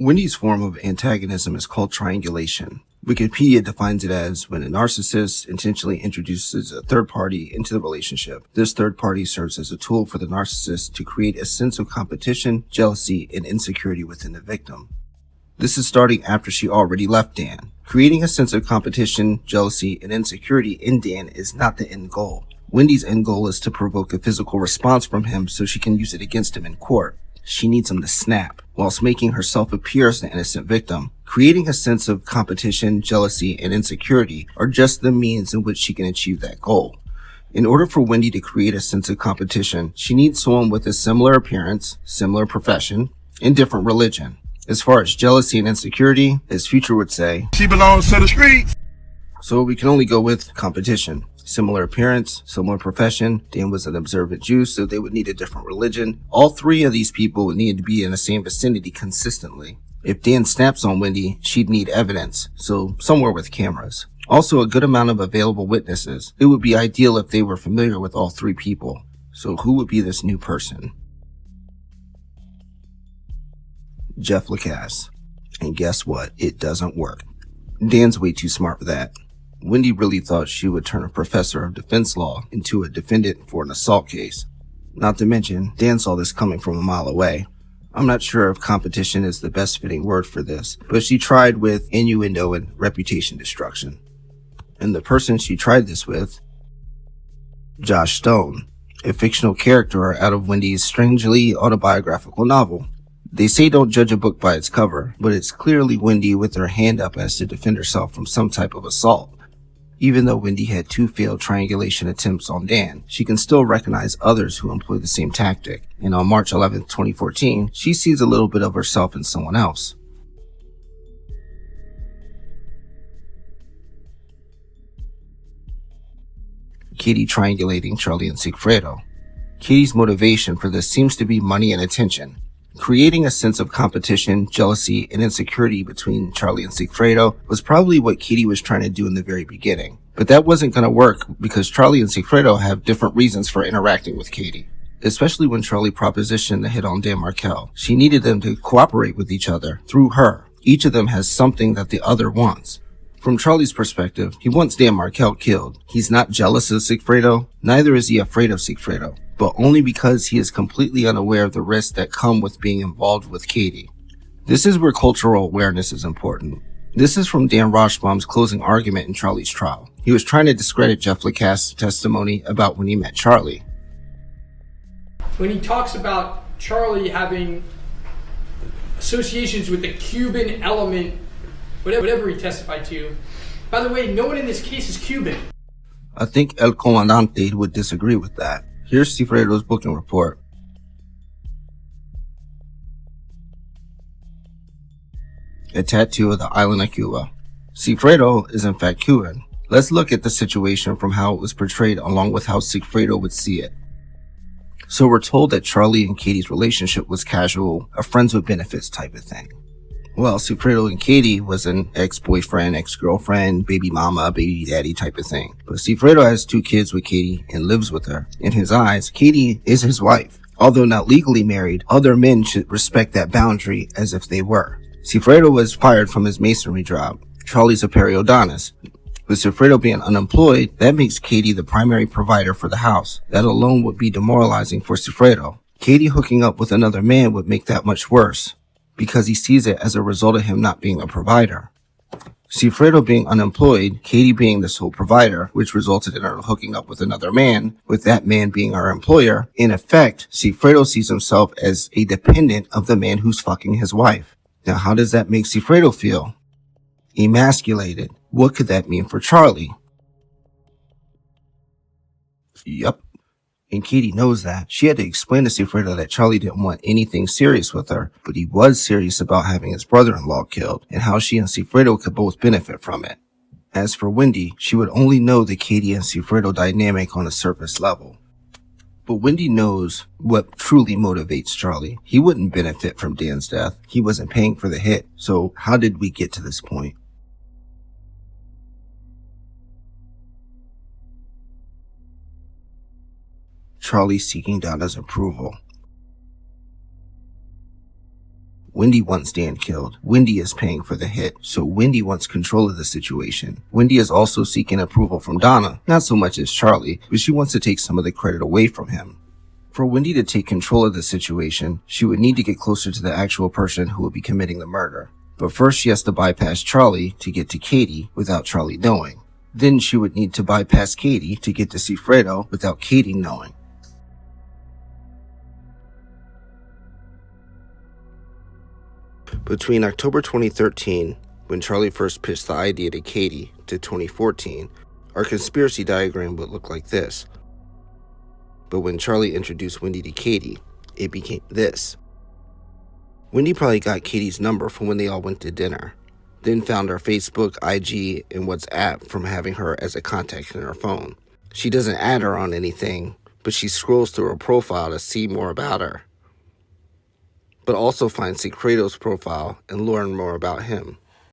Wendy's form of antagonism is called triangulation. Wikipedia defines it as when a narcissist intentionally introduces a third party into the relationship. This third party serves as a tool for the narcissist to create a sense of competition, jealousy, and insecurity within the victim. This is starting after she already left Dan. Creating a sense of competition, jealousy, and insecurity in Dan is not the end goal. Wendy's end goal is to provoke a physical response from him so she can use it against him in court. She needs him to snap, whilst making herself appear as the innocent victim. Creating a sense of competition, jealousy, and insecurity are just the means in which she can achieve that goal. In order for Wendy to create a sense of competition, she needs someone with a similar appearance, similar profession, and different religion. As far as jealousy and insecurity, as Future would say, she belongs to the streets. So we can only go with competition. Similar appearance, similar profession. Dan was an observant Jew, so they would need a different religion. All three of these people would need to be in the same vicinity consistently. If Dan snaps on Wendy, she'd need evidence, so somewhere with cameras. Also, a good amount of available witnesses. It would be ideal if they were familiar with all three people. So who would be this new person? Jeff Lacasse. And guess what? It doesn't work. Dan's way too smart for that. Wendy really thought she would turn a professor of defense law into a defendant for an assault case. Not to mention, Dan saw this coming from a mile away. I'm not sure if competition is the best fitting word for this, but she tried with innuendo and reputation destruction. And the person she tried this with, Josh Stone, a fictional character out of Wendy's strangely autobiographical novel. They say don't judge a book by its cover, but it's clearly Wendy with her hand up as to defend herself from some type of assault. Even though Wendy had 2 failed triangulation attempts on Dan, she can still recognize others who employ the same tactic. And on March 11, 2014, she sees a little bit of herself in someone else. Katie triangulating Charlie and Sigfredo. Katie's motivation for this seems to be money and attention. Creating a sense of competition, jealousy, and insecurity between Charlie and Sigfredo was probably what Katie was trying to do in the very beginning. But that wasn't going to work because Charlie and Sigfredo have different reasons for interacting with Katie. Especially when Charlie propositioned the hit on Dan Markel. She needed them to cooperate with each other through her. Each of them has something that the other wants. From Charlie's perspective, he wants Dan Markel killed. He's not jealous of Sigfredo, neither is he afraid of Sigfredo, but only because he is completely unaware of the risks that come with being involved with Katie. This is where cultural awareness is important. This is from Dan Roshbaum's closing argument in Charlie's trial. He was trying to discredit Jeff Lacasse's testimony about when he met Charlie. When he talks about Charlie having associations with the Cuban element, whatever he testified to. By the way, no one in this case is Cuban. I think El Comandante would disagree with that. Here's Sigfredo's booking report. A tattoo of the island of Cuba. Sigfredo is in fact Cuban. Let's look at the situation from how it was portrayed along with how Sigfredo would see it. So we're told that Charlie and Katie's relationship was casual, a friends with benefits type of thing. Well, Sigfredo and Katie was an ex-boyfriend, ex-girlfriend, baby mama, baby daddy type of thing. But Sigfredo has 2 kids with Katie and lives with her. In his eyes, Katie is his wife. Although not legally married, other men should respect that boundary as if they were. Sigfredo was fired from his masonry job. Charlie's a periodontist. With Sigfredo being unemployed, that makes Katie the primary provider for the house. That alone would be demoralizing for Sigfredo. Katie hooking up with another man would make that much worse, because he sees it as a result of him not being a provider. Sigfredo being unemployed, Katie being the sole provider, which resulted in her hooking up with another man, with that man being her employer. In effect, Sigfredo sees himself as a dependent of the man who's fucking his wife. Now, how does that make Sigfredo feel? Emasculated. What could that mean for Charlie? Yup. And Katie knows that. She had to explain to Sigfredo that Charlie didn't want anything serious with her, but he was serious about having his brother-in-law killed, and how she and Sigfredo could both benefit from it. As for Wendy, she would only know the Katie and Sigfredo dynamic on a surface level. But Wendy knows what truly motivates Charlie. He wouldn't benefit from Dan's death. He wasn't paying for the hit. So how did we get to this point? Charlie seeking Donna's approval. Wendy wants Dan killed. Wendy is paying for the hit, so Wendy wants control of the situation. Wendy is also seeking approval from Donna, not so much as Charlie, but she wants to take some of the credit away from him. For Wendy to take control of the situation, she would need to get closer to the actual person who would be committing the murder. But first she has to bypass Charlie to get to Katie without Charlie knowing. Then she would need to bypass Katie to get to Sigfredo without Katie knowing. Between October 2013, when Charlie first pitched the idea to Katie, to 2014, our conspiracy diagram would look like this. But when Charlie introduced Wendy to Katie, it became this. Wendy probably got Katie's number from when they all went to dinner, then found her Facebook, IG, and WhatsApp from having her as a contact in her phone. She doesn't add her on anything, but she scrolls through her profile to see more about her, but also finds Sigfredo's profile and learn more about him.